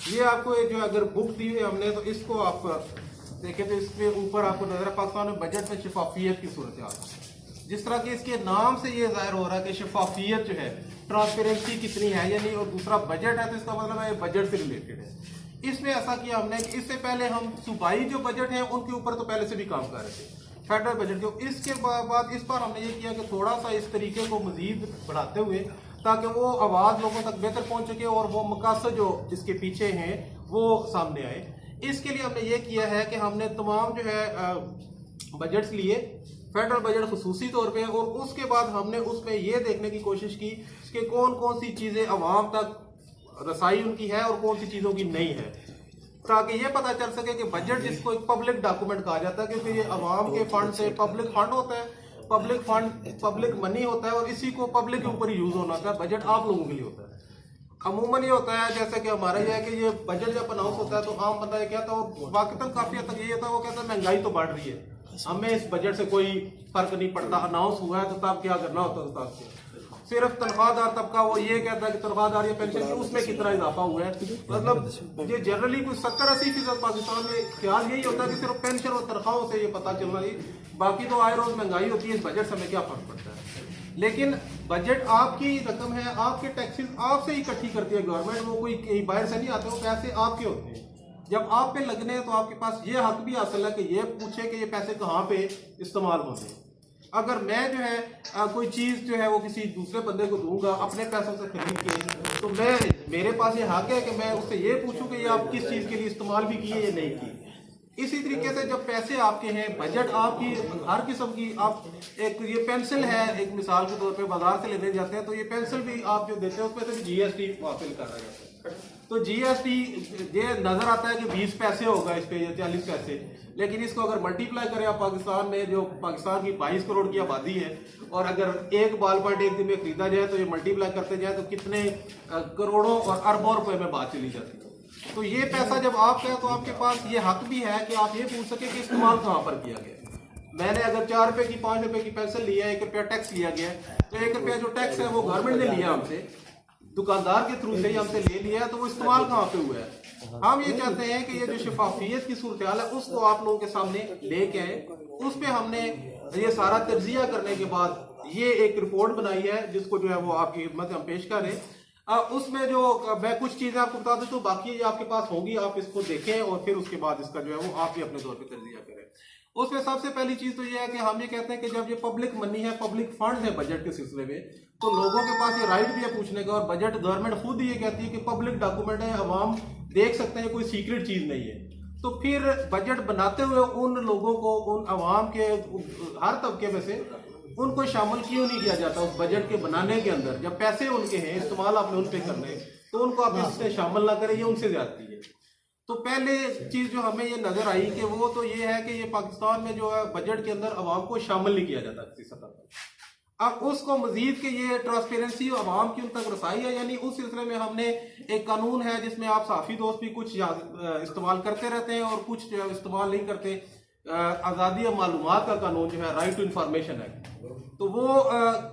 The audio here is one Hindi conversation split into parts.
ये आपको जो अगर बुक दी है हमने तो इसको आप देखें तो इसके ऊपर आपको नजर है पाकिस्तान में बजट में शफाफियत की सूरत हाल। जिस तरह के इसके नाम से ये जाहिर हो रहा है कि शफाफियत जो है, ट्रांसपेरेंसी कितनी है या नहीं, और दूसरा बजट है तो इसका मतलब है बजट से रिलेटेड है। इसमें ऐसा किया हमने कि इससे पहले हम सूबाई जो बजट है उनके ऊपर तो पहले से भी काम कर रहे थे, फेडरल बजट के। इसके बाद इस बार हमने ये किया कि थोड़ा सा इस तरीके को मजीद बढ़ाते हुए ताकि वो आवाज़ लोगों तक बेहतर पहुंच सके और वो मकासद जो इसके पीछे हैं वो सामने आए। इसके लिए हमने ये किया है कि हमने तमाम जो है बजट्स लिए, फेडरल बजट खसूसी तौर पे, और उसके बाद हमने उसमें ये देखने की कोशिश की कि कौन कौन सी चीज़ें अवाम तक रसाई उनकी है और कौन सी चीज़ों की नहीं है, ताकि ये पता चल सके कि बजट जिसको एक पब्लिक डॉक्यूमेंट कहा जाता है, क्योंकि ये अवाम के फंड से पब्लिक फंड होता है, पब्लिक फंड पब्लिक मनी होता है और इसी को पब्लिक के ऊपर यूज होना होता है। बजट आप लोगों के लिए होता है। अमूमन ये होता है जैसे कि हमारा ये है कि ये बजट जब अनाउंस होता है तो आम बंदा ये कहता है, और वाकई काफी हद तक ये था, वो कहता है महंगाई तो बढ़ रही है, हमें इस बजट से कोई फर्क नहीं पड़ता, अनाउंस हुआ है तो तब क्या करना होता है तब। सिर्फ तनख्वाहदार तबका वो ये कहता है कि तनख्वाहदार या पेंशन उसमें कितना इजाफा हुआ है। मतलब ये जनरली कुछ 70-80% पाकिस्तान में ख्याल यही होता है कि सिर्फ पेंशन और तनख्वाहों से ये पता चलना ही, बाकी तो आए रोज महंगाई होती है, इस बजट से हमें क्या फर्क पड़ता है। लेकिन बजट आपकी रकम है, आपके टैक्सेस आपसे ही इकट्ठी करती है गवर्नमेंट, वो कोई बाहर से नहीं आते, वो पैसे आपके होते हैं। जब आप पे लगने हैं तो आपके पास ये हक भी हासिल है कि ये पूछे कि ये पैसे कहाँ पे इस्तेमाल होते हैं। अगर मैं जो है कोई चीज़ जो है वो किसी दूसरे बंदे को दूंगा अपने पैसों से खरीद के, तो मेरे पास ये हक है कि मैं उससे ये पूछूं कि ये आप किस चीज़ के लिए इस्तेमाल भी किए या नहीं किए। इसी तरीके से जब पैसे आपके हैं, बजट आपकी हर किस्म की, आप एक ये पेंसिल है एक मिसाल के तौर पे बाजार से लेने जाते हैं तो ये पेंसिल भी आप जो देते हैं उसमें से भी जीएसटी हासिल कर रहा जाता है। तो जीएसटी ये नजर आता है कि 20 पैसे होगा इस पे या 40 पैसे, लेकिन इसको अगर मल्टीप्लाई करें आप, पाकिस्तान में जो पाकिस्तान की 22 करोड़ की आबादी है और अगर एक बाल पॉइंट एक दिन में खरीदा जाए तो ये मल्टीप्लाई करते जाए तो कितने करोड़ों और अरबों रुपए में बात चली जाती है। तो ये पैसा जब आपका है तो आपके पास ये हक भी है कि आप ये पूछ सके कि इस्तेमाल कहाँ पर किया गया। मैंने अगर 4 रुपए की 5 रुपए की पेंसिल लिया है, 1 रुपया टैक्स लिया गया है, तो 1 रुपया जो टैक्स है वो गवर्नमेंट ने लिया हमसे, दुकानदार के थ्रू से ही हमसे ले लिया है, तो वो इस्तेमाल कहाँ पे हुआ है। हम ये चाहते हैं कि ये जो शफाफियत की सूरत हाल है उसको आप लोगों के सामने लेके आए। उस पर हमने ये सारा तज्जिया करने के बाद ये एक रिपोर्ट बनाई है जिसको जो है वो आपकी खिदमत में हम पेश कर रहे हैं। उसमें जो मैं कुछ चीजें आपको बता दूं तो बाकी ये आपके पास होगी, आप इसको देखें और फिर उसके बाद इसका जो है वो आप भी अपने तौर पे तज्जिया करें। उसमें सबसे पहली चीज तो ये है कि हम ये कहते हैं कि जब ये पब्लिक मनी है, पब्लिक फंड है बजट के सिलसिले में, तो लोगों के पास ये राइट भी है पूछने का। और बजट गवर्नमेंट खुद ये कहती है कि पब्लिक डॉक्यूमेंट है, अवाम देख सकते हैं, कोई सीक्रेट चीज नहीं है। तो फिर बजट बनाते हुए उन लोगों को, उन अवाम के हर तबके में से उनको शामिल क्यों नहीं किया जाता उस बजट के बनाने के अंदर। जब पैसे उनके हैं, इस्तेमाल आपने उन पे करने, तो उनको आप इससे शामिल ना करें, ये उनसे ज्यादती है। तो पहले चीज जो हमें ये नजर आई कि वो तो ये है कि ये पाकिस्तान में जो है बजट के अंदर अवाम को शामिल नहीं किया जाता किसी सतह पर। अब उसको मजीद के ये ट्रांसपेरेंसी अवाम की उन तक रसाई है, यानी उस सिलसिले में हमने एक कानून है जिसमें आप साफी दोस्त भी कुछ इस्तेमाल करते रहते हैं और कुछ जो है इस्तेमाल नहीं करते। आज़ादी और मालूमात का कानून जो है, राइट टू इंफॉर्मेशन एक्ट, तो वो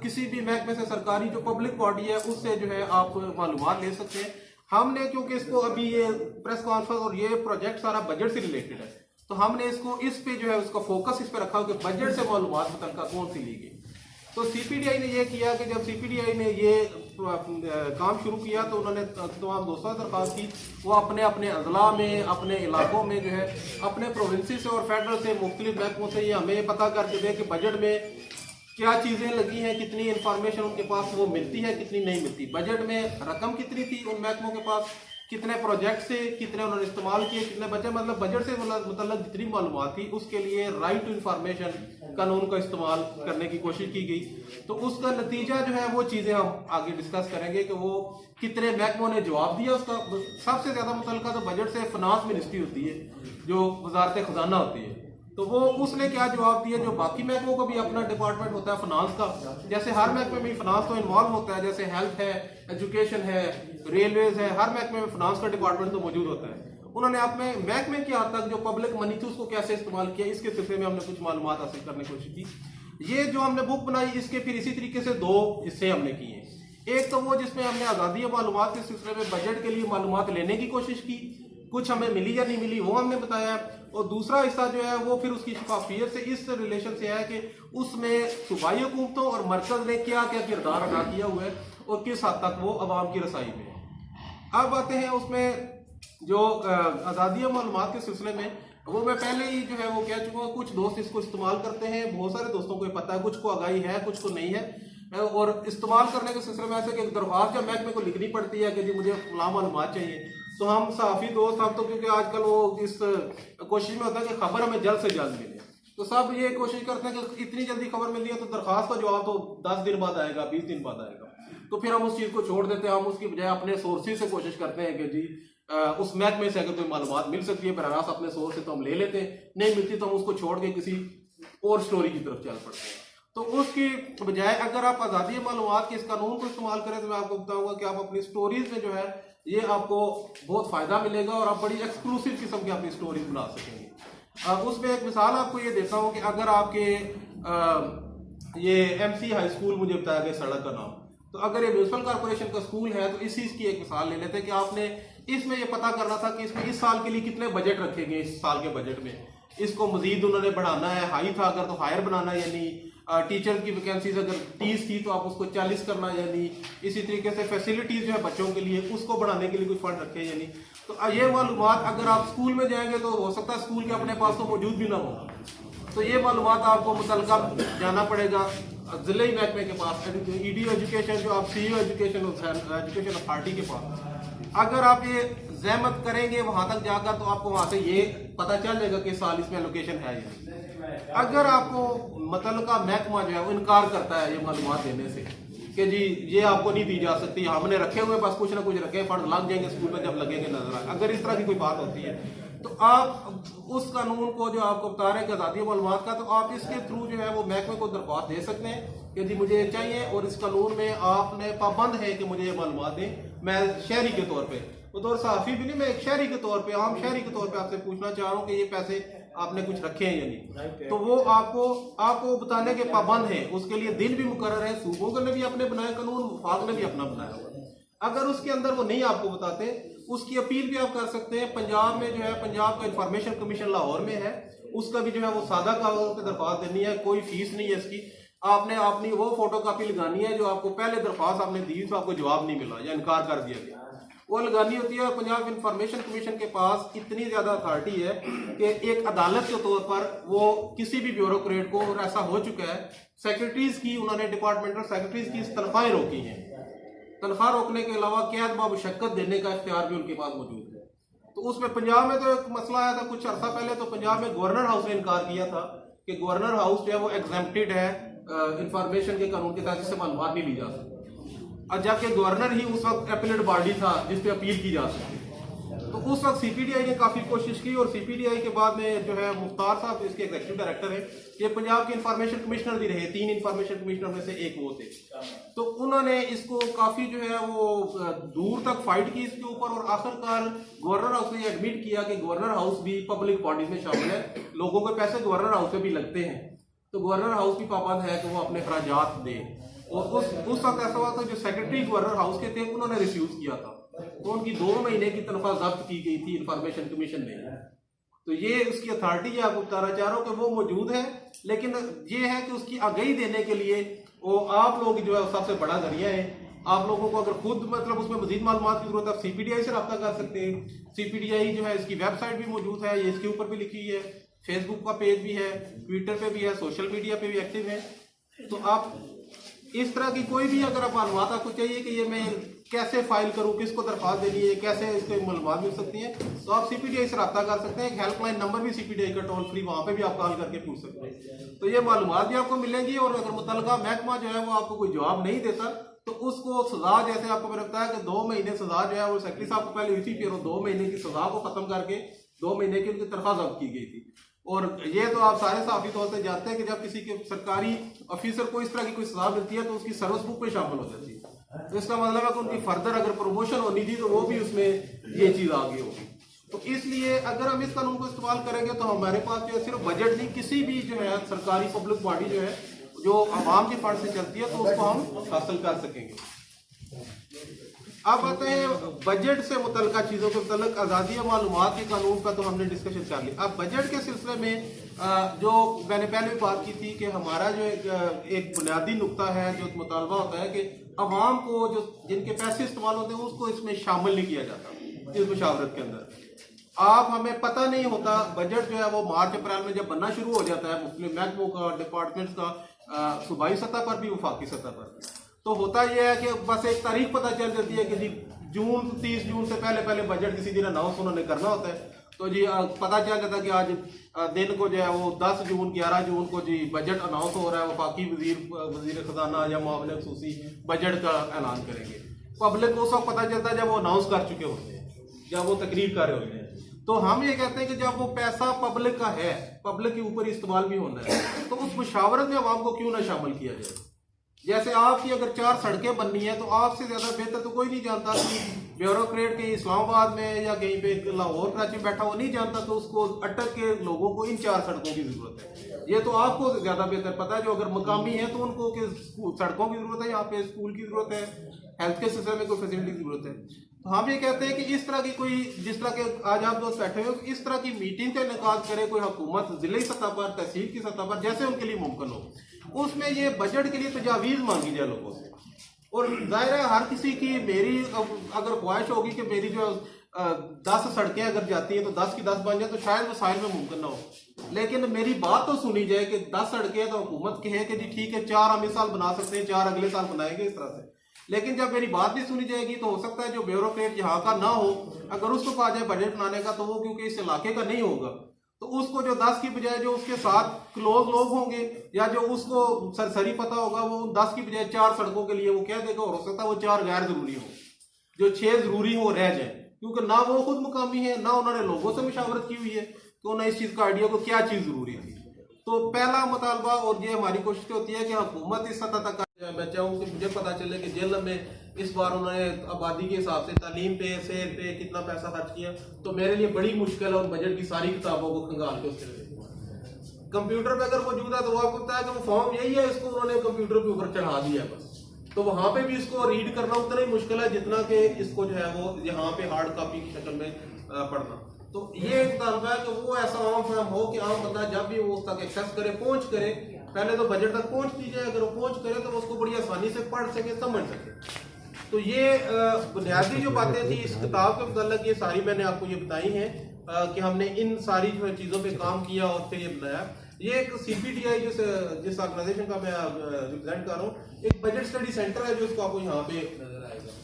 किसी भी महकमे से, सरकारी जो पब्लिक बॉडी है उससे जो है आप मालूमात ले सकते हैं। हमने क्योंकि इसको अभी ये प्रेस कॉन्फ्रेंस और ये प्रोजेक्ट सारा बजट से रिलेटेड है, तो हमने इसको इस पे जो है उसका फोकस इस पे रखा कि बजट से मालूमात मुतल्लिका कौन सी ली गई। तो सीपीडीआई ने ये किया कि जब सीपीडीआई ने ये काम शुरू किया तो उन्होंने तमाम दोस्तों से दरख्वास्त की वो अपने अपने अजला में, अपने इलाकों में जो है, अपने प्रोविंसी से और फेडरल से, मुख्तलिफ महकमों से ये हमें पता करके दें कि बजट में क्या चीजें लगी हैं, कितनी इंफॉर्मेशन उनके पास वो मिलती है, कितनी नहीं मिलती, बजट में रकम कितनी थी उन महकमों के पास, कितने प्रोजेक्ट से कितने उन्होंने इस्तेमाल किए, कितने बचे, मतलब बजट से मतलब जितनी मालूमात थी उसके लिए राइट टू इंफॉर्मेशन कानून का इस्तेमाल करने की कोशिश की गई। तो उसका नतीजा जो है वो चीजें हम आगे डिस्कस करेंगे कि वो कितने महकमों ने जवाब दिया। उसका सबसे ज्यादा मुतल्लिका तो बजट से फिनांस मिनिस्ट्री होती है, जो वजारत खजाना होती है, तो वो उसने क्या जवाब दिया। जो बाकी महकमों को भी अपना डिपार्टमेंट होता है फिनांस का, जैसे हर महकमे में फिनांस तो इन्वॉल्व होता है, जैसे हेल्थ है, एजुकेशन है, रेलवेज है, हर महकमे में फिनांस का डिपार्टमेंट तो मौजूद होता है। उन्होंने अपने महकमे के हद तक जो पब्लिक मनी थी उसको कैसे इस्तेमाल किया, इसके सिलसिले में हमने कुछ मालूमात हासिल करने की कोशिश की। ये जो हमने बुक बनाई, इसके फिर इसी तरीके से 2 हिस्से हमने किए। एक तो वो जिसमें हमने आज़ादी मालूमात के सिलसिले में बजट के लिए मालूमात लेने की कोशिश की, कुछ हमें मिली या नहीं मिली वो हमने बताया, और दूसरा हिस्सा जो है वो फिर उसकी शफाफियत से इस रिलेशन से है कि उसमें सूबाई हुकूमतों और मरकज ने क्या क्या किरदार अदा किया हुआ है और किस हद तक वो अवाम की रसाई में है। अब आते हैं उसमें जो आज़ादी मालूमात के सिलसिले में, वो मैं पहले ही जो है वो कह चुका हूँ, कुछ दोस्त इसको इस्तेमाल करते हैं, बहुत सारे दोस्तों को पता है, कुछ को आगाही है कुछ को नहीं है, और इस्तेमाल करने के सिलसिले में ऐसे कि दरख्वास्त जब महकमे को लिखनी पड़ती है कि जी मुझे फलां मालूमात चाहिए, तो हम सहाफ़ी दोस्त हम तो क्योंकि आजकल वो इस कोशिश में होता है कि खबर हमें जल्द से जल्द मिले, तो सब ये कोशिश करते हैं कि इतनी जल्दी खबर मिल रही है तो दरख्वास्त का जवाब तो 10 दिन बाद आएगा, 20 दिन बाद आएगा, तो फिर हम उस चीज़ को छोड़ देते हैं। हम उसकी बजाय अपने सोर्सेज से कोशिश करते हैं कि जी उस महकमे से अगर कोई मालूमात मिल सकती है बराह अपने सोर्स से तो हम ले लेते हैं, नहीं मिलती तो हम उसको छोड़ के किसी और स्टोरी की तरफ चल पड़ते हैं। तो उसकी बजाय अगर आप आज़ादी मालूमात के इस कानून को इस्तेमाल करें तो मैं आपको बताऊंगा कि आप अपनी स्टोरीज में जो है ये आपको बहुत फ़ायदा मिलेगा और आप बड़ी एक्सक्लूसिव किस्म की अपनी स्टोरीज बना सकेंगे। उसमें एक मिसाल आपको ये देता हूँ कि अगर आपके ये MC हाई स्कूल मुझे बताया गया सड़क का नाम, तो अगर ये म्यूनसिपल कॉर्पोरेशन का स्कूल है तो इसी की एक मिसाल ले लेते हैं कि आपने इसमें ये पता करना था कि इसमें इस साल के लिए कितने बजट रखे गए, इस साल के बजट में इसको मजीद उन्होंने बढ़ाना है, हाई था अगर तो हायर बनाना है, यानी टीचर की वैकेंसीज अगर 30 थी तो आप उसको 40 करना, यानी इसी तरीके से फैसिलिटीज जो है बच्चों के लिए उसको बढ़ाने के लिए कोई फंड रखे, यानी तो ये मालूमात अगर आप स्कूल में जाएंगे तो हो सकता है स्कूल के अपने पास तो मौजूद भी ना हो, तो ये मालूमात आपको मुतलका जाना पड़ेगा जिले महकमे के पास, EDO एजुकेशन जो आप CEO एजुकेशन अथॉरिटी के पास। अगर आप ये जहमत करेंगे वहां तक जाकर तो आपको वहां से ये पता चल जाएगा कि साल इसमें लोकेशन है या अगर आपको मुतलका महकमा जो है वो इनकार करता है ये मालूमात देने से कि जी ये आपको नहीं दी जा सकती, हमने रखे हुए बस कुछ ना कुछ रखे, फंड लग जाएंगे स्कूल में जब लगेंगे नजर आए, अगर इस तरह की कोई बात होती है तो आप उस कानून को जो आपको बता रहे हैं आज़ादी मालूमात का, तो आप इसके थ्रू जो है वो महकमे को दरख्वास्त दे सकते हैं कि जी मुझे ये चाहिए और इस कानून में आपने पाबंद है कि मुझे ये मालूमात दें। मैं शहरी के तौर पे, बतौर सहाफ़ी भी नहीं, मैं एक शहरी के तौर पे, आम शहरी के तौर पे आपसे पूछना चाह रहा हूँ कि ये पैसे आपने कुछ रखे हैं या नहीं, तो वो आपको बताने के पाबंद है। उसके लिए दिन भी मुकर्रर है, सूबों ने भी अपने बनाए कानून, वफाक ने भी अपना बनाया हुआ है। अगर उसके अंदर वो नहीं आपको बताते, उसकी अपील भी आप कर सकते हैं। पंजाब में जो है, पंजाब का इंफॉर्मेशन कमीशन लाहौर में है, उसका भी जो है वो सादा कागज पे दरख्वास्त देनी है, कोई फीस नहीं है इसकी। आपने अपनी वो फोटो कापी लगानी है जो आपको पहले दरख्वास्त आपने दी तो आपको जवाब नहीं मिला या इनकार कर दिया गया, वो लगानी होती है। और पंजाब इंफॉर्मेशन कमीशन के पास इतनी ज्यादा अथॉरिटी है कि एक अदालत के तौर पर वो किसी भी ब्यूरोक्रेट को, और ऐसा हो चुका है, सेक्रेटरीज की उन्होंने डिपार्टमेंटल सेक्रेटरीज की तनख्वाहें रोकी हैं। तनख्वाह रोकने के अलावा कैद बामुशक्कत देने का इख्तियार भी उनके पास मौजूद है। तो उसमें पंजाब में तो एक मसला आया था कुछ अर्सा पहले, तो पंजाब में गवर्नर हाउस ने इनकार किया था कि गवर्नर हाउस जो है वो एग्जेम्प्टेड है इंफॉर्मेशन के कानून के तहत, जिससे मालूमात नहीं ली जा सकती। और जबकि गवर्नर ही उस वक्त अपीलेट बॉडी था जिस पे अपील की जा सकती। तो उस वक्त CPDI ने काफी कोशिश की, और CPDI के बाद में जो है मुख्तार साहब इसके एग्जीक्यूटिव डायरेक्टर है, ये पंजाब के इंफॉर्मेशन कमिश्नर भी रहे, 3 इंफॉर्मेशन कमिश्नर में से एक वो थे। तो उन्होंने इसको काफी जो है वो दूर तक फाइट की इसके ऊपर, और आखिरकार गवर्नर हाउस ने एडमिट किया कि गवर्नर हाउस भी पब्लिक बॉडीज में शामिल है, लोगों के पैसे गवर्नर हाउस में भी लगते हैं, तो गवर्नर हाउस भी पाबंद है कि वो अपने खराजात दे। और उस वक्त ऐसा हुआ था जो सेक्रेटरी गवर्नर हाउस के थे उन्होंने रिफ्यूज किया था, तो उनकी 2 महीने की तनख्वाह जब्त की गई थी इंफॉर्मेशन कमीशन ने। तो ये उसकी अथॉरिटी है, आपको बताना चाह रहा हूँ कि वो मौजूद है, लेकिन ये है कि उसकी आगाही देने के लिए वो आप लोग जो है सबसे बड़ा जरिया है। आप लोगों को अगर खुद मतलब उसमें मजीद मालूमात की जरूरत है, आप CPDI से रब्ता कर सकते हैं। CPDI जो है इसकी वेबसाइट भी मौजूद है, ये इसके ऊपर भी लिखी है, फेसबुक का पेज भी है, ट्विटर पे भी है, सोशल मीडिया पे भी एक्टिव है। तो आप इस तरह की कोई भी अगर आप मालूमात आपको चाहिए कि ये मैं कैसे फाइल करूं, किसको दरख्वास्त देनी है, कैसे इसके मालूमात मिल सकती हैं, तो आप CPDI से रब्ता कर सकते हैं। एक हेल्पलाइन नंबर भी CPDI का टोल फ्री, वहां पे भी आप कॉल करके पूछ सकते हैं। तो ये मालूमात भी आपको मिलेंगी, और अगर मुतलका महकमा जो है वो आपको कोई जवाब नहीं देता तो उसको सजा, जैसे आपको मैं लगता है कि 2 महीने सजा जो है वो सेक्रेटरी साहब को पहले हुई थी, फिर वो 2 महीने की सजा को खत्म करके 2 महीने की उनकी तनख्वाह जब्त की गई थी। और ये तो आप सारे साफी तौर से जानते हैं कि जब किसी के सरकारी ऑफिसर को इस तरह की कोई सजा मिलती है तो उसकी सर्विस बुक पे शामिल हो जाती है। तो इसका मतलब है कि उनकी फर्दर अगर प्रमोशन होनी थी तो वो भी उसमें ये चीज आ गई होगी। तो इसलिए अगर हम इस कानून को इस्तेमाल करेंगे तो हमारे पास जो है सिर्फ बजट नहीं, किसी भी जो है सरकारी पब्लिक बॉडी जो है जो आवाम के फंड से चलती है तो उसको हम हासिल कर सकेंगे। अब आते हैं बजट से मुतल्लिका चीज़ों के मुतल्लिक आज़ादी मालूमात के कानून का तो हमने डिस्कशन कर लिया। अब बजट के सिलसिले में जो मैंने पहले भी बात की थी कि हमारा जो एक बुनियादी नुक्ता है, जो मुतालबा होता है कि अवाम को जो जिनके पैसे इस्तेमाल होते हैं उसको इसमें शामिल नहीं किया जाता इस मुशावरत के अंदर। आप हमें पता नहीं होता, बजट जो है वो मार्च अप्रैल में जब बनना शुरू हो जाता है मुख्तलिफ महकमों का, डिपार्टमेंट्स का, सूबाई सतह पर भी, वफाकी सतह पर, तो होता यह है कि बस एक तारीख पता चल जाती है कि जी जून 30 जून से पहले बजट किसी दिन अनाउंस उन्होंने करना होता है। तो जी पता चल जाता है कि आज दिन को जो है वो 10 जून 11 जून को जी बजट अनाउंस हो रहा है, वफाकी वजीर खजाना या मामले खसूसी बजट का ऐलान करेंगे। पब्लिक को उस वक्त पता चलता है जब वो अनाउंस कर चुके होते हैं, जब वो तकरीर कर रहे होते हैं। तो हम ये कहते हैं कि जब वो पैसा पब्लिक का है, पब्लिक के ऊपर इस्तेमाल भी होना है, तो उस मुशावरत में अवाम को क्यों ना शामिल किया जाए। जैसे आपकी अगर 4 सड़कें बननी है तो आपसे ज्यादा बेहतर तो कोई नहीं जानता कि ब्यूरोक्रेट कहीं इस्लामाबाद में या कहीं पे लाहौर कराची बैठा वो नहीं जानता, तो उसको अटक के लोगों को इन 4 सड़कों की जरूरत है। ये तो आपको ज्यादा बेहतर पता है, जो अगर मकामी है तो उनको सड़कों की जरूरत है, यहाँ पे स्कूल की जरूरत है, हेल्थ के सिलसिले में कोई फैसिलिटी की जरूरत है। तो हम ये कहते हैं कि इस तरह की कोई, जिस तरह के आज आप दोस्त बैठे हुए, इस तरह की मीटिंग का इनेकाद करे कोई हुकूमत जिले सतह पर, तहसील की सतह पर, जैसे उनके लिए मुमकिन हो, उसमें ये बजट के लिए तजावीज़ मांगी जाए लोगों से। और जाहिर है हर किसी की, मेरी अगर ख्वाहिश होगी कि मेरी जो 10 सड़कें अगर जाती हैं तो 10 की 10 बन जाए, तो शायद वसाइल में मुमकिन ना हो, लेकिन मेरी बात तो सुनी जाए कि 10 सड़कें तो हुकूमत कहे कि जी ठीक है 4 हम इस साल बना सकते हैं, 4 अगले साल बनाएंगे, इस तरह से। लेकिन जब मेरी बात भी सुनी जाएगी तो हो सकता है जो ब्यूरोक्रेट यहाँ का ना हो, अगर उसको कहा जाए बजट बनाने का, तो वो क्योंकि इस इलाके का नहीं होगा, तो उसको जो 10 की बजाय जो उसके साथ क्लोज लोग होंगे या जो उसको सरसरी पता होगा, वो 10 की बजाय 4 सड़कों के लिए वो कह देगा, और हो सकता है वो 4 गैर जरूरी हो, जो 6 जरूरी हो रह जाए, क्योंकि ना वो खुद मुकामी है, ना उन्होंने लोगों से मुशावरत की हुई है कि उन्हें इस चीज का आइडिया को क्या चीज जरूरी थी। तो पहला मुतालबा, और ये हमारी कोशिश होती है कि हुकूमत इस सतह तक, मैं चाहूँ कि मुझे पता चले कि जेल में इस बार उन्होंने आबादी के हिसाब से तालीम पे, सेहत पे कितना पैसा खर्च किया, तो मेरे लिए बड़ी मुश्किल है उन बजट की सारी किताबों को खंगाल के उसके कंप्यूटर पे अगर मौजूद है तो वो आपको पता है कि वो फॉर्म यही है, इसको उन्होंने कंप्यूटर के ऊपर चढ़ा दिया है बस, तो वहां पे भी इसको रीड करना उतना ही मुश्किल है जितना कि इसको जो है वो यहाँ पे हार्ड कॉपी की शक्ल में पढ़ना। तो ये एक तलबा है कि वो ऐसा आम फहम हो कि आम बंदा जब भी वो उस तक एक्सेस करे, पहुंच करे, पहले तो बजट तक पहुंच दी जाए, अगर वो पहुंच करे तो उसको बड़ी आसानी से पढ़ सके, समझ सके। तो ये बुनियादी जो बातें थी इस किताब के मतलब, ये सारी मैंने आपको ये बताई हैं कि हमने इन सारी जो चीज़ों पे काम किया और फिर ये बनाया। ये एक CPTI जिस ऑर्गेनाइजेशन का मैं रिप्रेजेंट कर रहा हूँ, एक बजट स्टडी सेंटर है जो इसको आपको यहाँ पे नजर आएगा।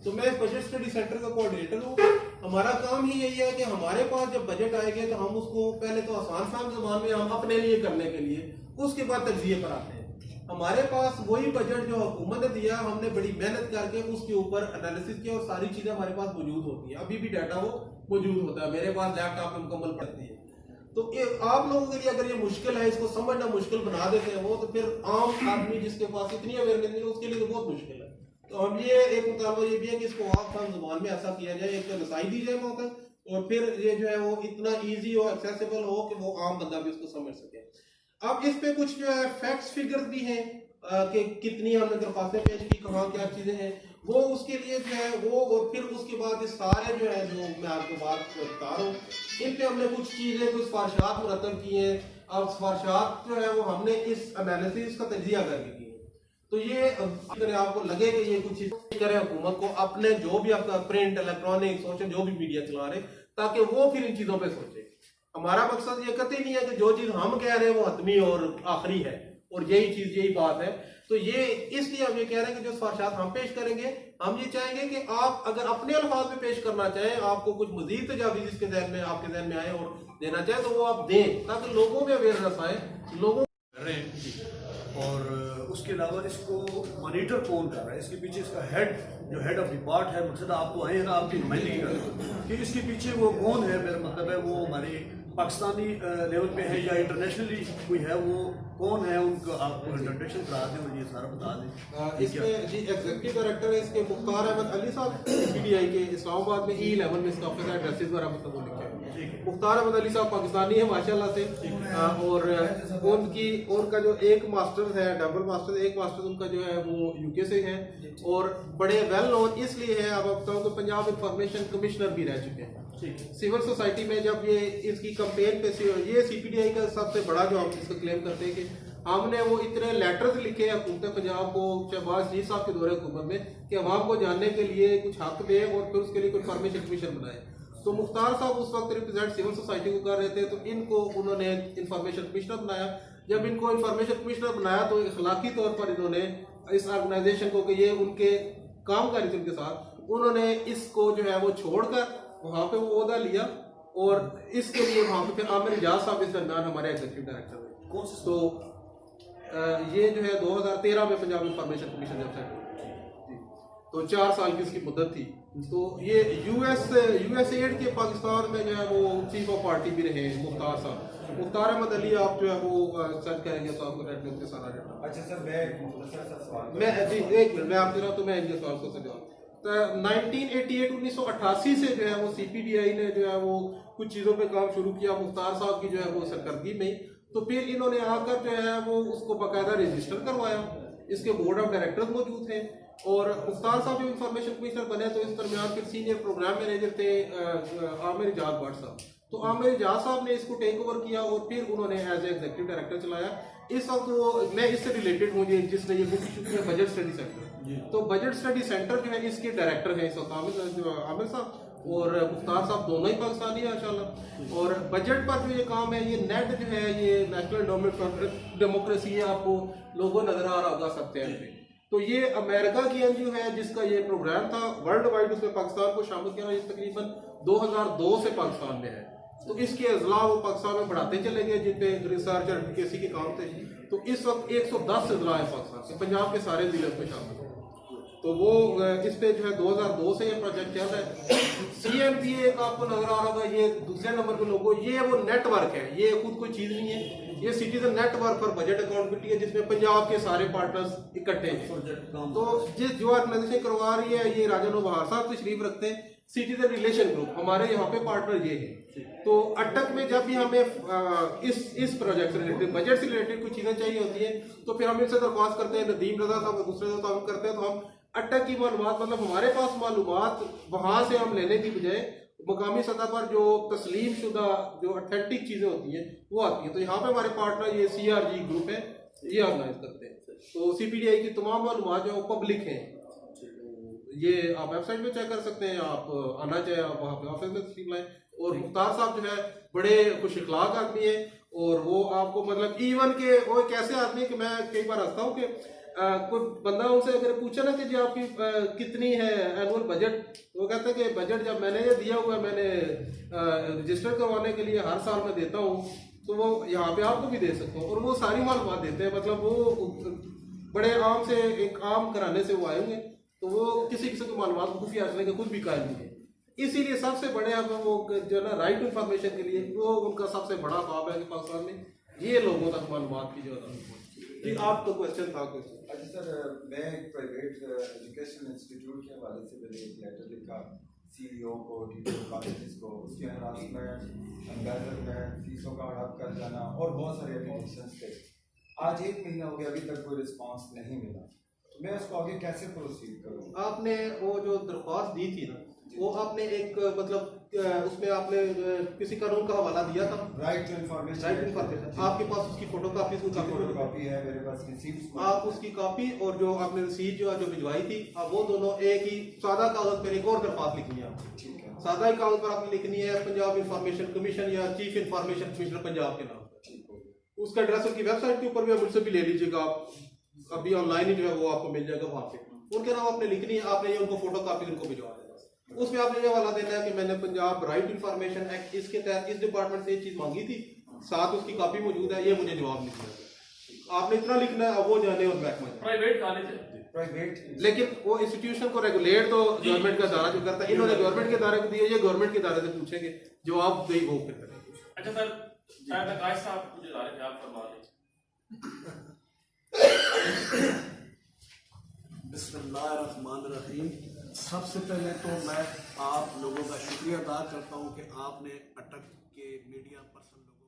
तो मैं बजट स्टडी सेंटर का कोऑर्डिनेटर हूँ। हमारा काम ही यही है कि हमारे पास जब बजट आएगा तो हम उसको पहले तो आसान फाम ज़बान में हम अपने लिए करने के लिए, उसके बाद तज्जिए पर आते हैं। हमारे पास वही बजट जो हुकूमत ने दिया, हमने बड़ी मेहनत करके उसके ऊपर एनालिसिस किया और सारी चीजें हमारे पास मौजूद होती है, अभी भी डाटा वो मौजूद होता है, मेरे पास लैपटॉप में मुकम्मल पड़ती है। तो आप लोगों के लिए अगर ये मुश्किल है, इसको समझना मुश्किल बना देते हैं वो, तो फिर आम आदमी जिसके पास इतनी अवेयरनेस नहीं, उसके लिए तो बहुत मुश्किल है। तो हम ये एक मुतालबा ये भी है कि इसको आसान ज़बान में ऐसा किया जाए, एक रसाई दी जाए मौका, और फिर ये जो है वो इतना ईजी और एक्सेसिबल हो कि वो आम बंदा भी उसको समझ सके। अब इस पे कुछ जो है फैक्ट्स फिगर्स भी हैं कि कितनी हमने दरख्वास्तें पेश की, कहाँ क्या चीजें हैं, वो उसके लिए जो है वो, और फिर उसके बाद इस सारे जो है जो मैं आपको बात बता रहा हूँ, इन पे हमने कुछ चीजें, कुछ सिफारिशात मुरतब की हैं। अब सिफारिशात जो है वो हमने इस एनालिसिस का तजिया करके की है। तो ये अगर आपको लगे कि ये कुछ चीज करें हुकूमत को, अपने जो भी आपका प्रिंट, इलेक्ट्रॉनिक, सोशल जो भी मीडिया चला रहे, ताकि वो फिर इन चीजों पे सोचे। हमारा मकसद ये कतई नहीं है कि जो चीज हम कह रहे हैं वो हतमी और आखिरी है और यही चीज यही बात है। तो ये इसलिए हम ये कह रहे हैं कि जो सिफारिशात हम पेश करेंगे, हम ये चाहेंगे कि आप अगर अपने अल्फाज में पेश करना चाहें, आपको कुछ मजीद तजावीज़ इसके ज़हन में, आपके ज़हन में आए और देना चाहे, तो वो आप दें, ताकि लोगों में अवेयरनेस आए, लोगों रहे हैं। और उसके अलावा इसको मॉनिटर कौन कर रहा है, इसके पीछे इसका हेड, जो हेड ऑफ डिपार्ट है, मकसद आप तो आए हैं ना, आपकी नुमाइंदगी कर कि इसके पीछे वो कौन है, मेरा मतलब है वो हमारे पाकिस्तानी लेवल पे है या इंटरनेशनली कोई है, वो कौन है, उनको आप इंट्रोडक्शन करा दें और ये सारा बता दें। इसमें जी एग्जीक्यूटिव डायरेक्टर है इसके मुख्तार अहमद अली साहब, CPTI के इस्लामाबाद में E11 में इसका ऑफिस एड्रेसेस वगैरह मतलब वो लिखे हैं। मुख्तार अहमद अली साहब पाकिस्तानी है माशाल्लाह से, और उनका जो एक मास्टर है, डबल मास्टर, एक मास्टर उनका जो है वो यूके से है, और बड़े वेल नोन इसलिए है, अब बताऊँ तो पंजाब इंफॉर्मेशन कमिश्नर भी रह चुके हैं सिविल सोसाइटी में। जब ये इसकी कंपेन पे ये CPDI का सबसे बड़ा जो हम इसको क्लेम करते हैं कि हमने वो इतने लेटर्स लिखे हैं हुकूमत पंजाब को, शहबाज शरीफ साहब के दौरे हुकूमत में, कि अवाम को जानने के लिए कुछ हक दे और फिर उसके लिए कोई इन्फॉर्मेशन कमीशन बनाए। तो मुख्तार साहब उस वक्त रिप्रेजेंट सिविल सोसाइटी को कर रहे थे, तो इनको उन्होंने इंफॉर्मेशन कमिश्नर बनाया। जब इनको इंफॉर्मेशन कमिश्नर बनाया तो अखलाकी तौर पर इन्होंने इस ऑर्गेनाइजेशन को, कि ये उनके काम कर रही थी उनके साथ, उन्होंने इसको जो है वो छोड़कर वहाँ पे वो ओहदा लिया, और इसके लिए वहाँ पे फिर आमिर इजाज साहब इस दरमियान हमारे एग्जीक्यूटिव डायरेक्टर हुए। तो ये जो है 2013 में पंजाब इंफॉर्मेशन कमीशन जब सेट हुई, तो 4 साल की इसकी मुद्दत थी। तो ये यूएसएड के पाकिस्तान में जो है वो चीफ ऑफ पार्टी भी रहे मुख्तार साहब। मुख्तार अहमद अली आप जो है वो सर्च करेंगे तो आपको नेट में उनके सारा डेटा। अच्छा सर, मैं जी एक मिनट मैं आप दे रहा हूँ, तो मैं इनके सवाल को जवाब। 1988 से जो है वो CPDI ने जो है वो कुछ चीज़ों पे काम शुरू किया मुख्तार साहब की जो है वो सरकर्दगी में। तो फिर इन्होंने आकर जो है वो उसको बाकायदा रजिस्टर करवाया, इसके बोर्ड ऑफ डायरेक्टर्स मौजूद थे, और मुख्तार साहब जब इंफॉर्मेशन कमिश्नर बने तो इस दरमियान फिर सीनियर प्रोग्राम मैनेजर थे आमिर इजाज भट्ट साहब। तो आमिर इजाज साहब ने इसको टेक ओवर किया और फिर उन्होंने एज एग्जीक्यूटिव डायरेक्टर चलाया। इस वक्त वो मैं इससे रिलेटेड हूँ जिसने ये बुक इशू किया, बजट स्टडी सेंटर। तो बजट स्टडी सेंटर जो है इसके डायरेक्टर हैं इस वक्त आमिर साहब, और मुख्तार साहब दोनों ही पाकिस्तानी है इंशाल्लाह। और बजट पर जो ये काम है, ये नेट जो है ये नेशनल एंडोमेंट फॉर डेमोक्रेसी है, आपको लोगो नजर आ रहा होगा सकते हैं। तो ये अमेरिका की NGO है जिसका ये प्रोग्राम था वर्ल्ड वाइड, उसमें पाकिस्तान को शामिल किया। ये तकरीबन 2002 से पाकिस्तान में है, तो इसके अजला वो पाकिस्तान में बढ़ाते चले गए जिन पे रिसर्च और एडवोकेसी के काम थे। तो इस वक्त 110 अजला है पाकिस्तान से, पंजाब के सारे जिले में शामिल हैं। तो वो इस पे जो है 2002 से ये प्रोजेक्ट चल रहा है। CNPA एक आपको नजर आ रहा होगा, ये दूसरे नंबर पे लोगो, ये वो नेटवर्क है, ये खुद कोई चीज नहीं है, ये citizen network for budget accountability है, जिसमें पंजाब के सारे पार्टनर्स इकट्ठे हैं। तो जो ऑर्गेनाइजेशन करवा रही है, ये राजा नौबहार साहब तशरीफ रखते हैं, सिटीजन रिलेशन ग्रुप, हमारे यहाँ पे पार्टनर ये है। तो अटक में जब भी हमें इस प्रोजेक्ट से रिलेटेड, बजट से रिलेटेड कुछ चीजें चाहिए होती है, तो फिर हम इनसे दरख्वास्त करते हैं, नदीम रजा साहब दूसरे से ताउन करते हैं, तो हम अटक की मालूमात, मतलब हमारे पास मालूमात वहां से हम लेने की बजाय मकामी सतह पर जो तस्लीम शुदा जो ऑथेंटिक चीजें होती हैं वो आती हैं। तो यहाँ पे हमारे पार्टनर ये CRG ग्रुप है, ये ऑर्गेनाइज करते हैं। तो CPDI की तमाम मालूमात जो पब्लिक हैं, ये आप वेबसाइट में चेक कर सकते हैं, आप आना चाहे आप वहाँ पे ऑफिस में तशरीफ लाएं। और मुख्तार साहब जो है बड़े खुश इखलाक आदमी है, और वो आपको मतलब इवन के वो एक ऐसे आदमी कि मैं कई बार हंसता हूँ कि कोई बंदा उनसे अगर पूछे ना कि जी आपकी कितनी है एनुअल बजट, वो कहते हैं कि बजट जब मैंने ये दिया हुआ है, मैंने रजिस्टर करवाने के लिए हर साल मैं देता हूँ, तो वो यहाँ पे आपको भी दे सकता हूँ। और वो सारी मालूमात देते हैं, मतलब वो बड़े आम से एक आम कराने से वो आए हुए, तो वो किसी किसी को मालूमात खुफिया रखने के खुद भी कायल नहीं है। इसीलिए सबसे बड़े अब वो जो ना राइट इन्फॉर्मेशन के लिए वो उनका सबसे बड़ा ख्वाब है कि पाकिस्तान में ये लोगों तक मालूमात की जो है। आप तो क्वेश्चन था कुछ? अच्छा सर, मैं एक प्राइवेट एजुकेशन इंस्टीट्यूट के हवाले से मैंने एक लेटर लिखा CEO को, टीचर कॉलेज को, उसके हरासमेंट, एम्बेरसमेंट, फीसों का हड़प कर जाना और बहुत सारे एप्लीकेशन थे। आज 1 महीना हो गया, अभी तक कोई रिस्पांस नहीं मिला, तो मैं उसको आगे कैसे प्रोसीड करूँ? आपने वो जो दरख्वास्त दी थी ना, वो आपने एक मतलब उसमें आपने किसी कानून का हवाला दिया था, राइट टू इन्फॉर्मेशन। आपके पास उसकी फोटोकॉपी, फोटोकॉपी है मेरे पास, रिसीप्ट, आप उसकी कॉपी और जो आपने रसीद जो भिजवाई थी, आप वो दोनों एक ही सादा कागज पर एक और दरख्वास्त लिखनी है। ठीक है, सादा ही कागज पर आपने लिखनी है पंजाब इंफॉर्मेशन कमीशन या चीफ इंफॉर्मेशन कमिश्नर पंजाब के नाम पर। उसका एड्रेस उनकी वेबसाइट के ऊपर भी आप मुझसे भी ले लीजिएगा, आप अभी ऑनलाइन ही जो है वो आपको मिल जाएगा वहाँ पे। उनके नाम आपने लिखनी है, आपने ये उनको फोटोकॉपी उनको भिजवा देना। उसमें आपने ये वाला देना है कि मैंने पंजाब राइट इन्फॉर्मेशन एक्ट इसके तहत इस डिपार्टमेंट से ये चीज मांगी थी, साथ उसकी कॉपी मौजूद है, ये मुझे जवाब लिखना है। आपने इतना लिखना है, अब वो जाने और महकमा प्राइवेट कॉलेज है, प्राइवेट, लेकिन वो इंस्टीट्यूशन को रेगुलेट तो गवर्नमेंट का इदारा जो करता है, इन्होंने गवर्नमेंट के इदारे को दिया, ये गवर्नमेंट के इदारे से पूछेंगे, जवाब दे वो फिर करेंगे। अच्छा सर, शायद आकाश साहब मुझे इदारे पे आप फरमा दें। बिस्मिल्लाहिर्रहमानिर्रहीम। सबसे पहले तो मैं आप लोगों का शुक्रिया अदा करता हूं कि आपने अटक के मीडिया पर्सन लोगों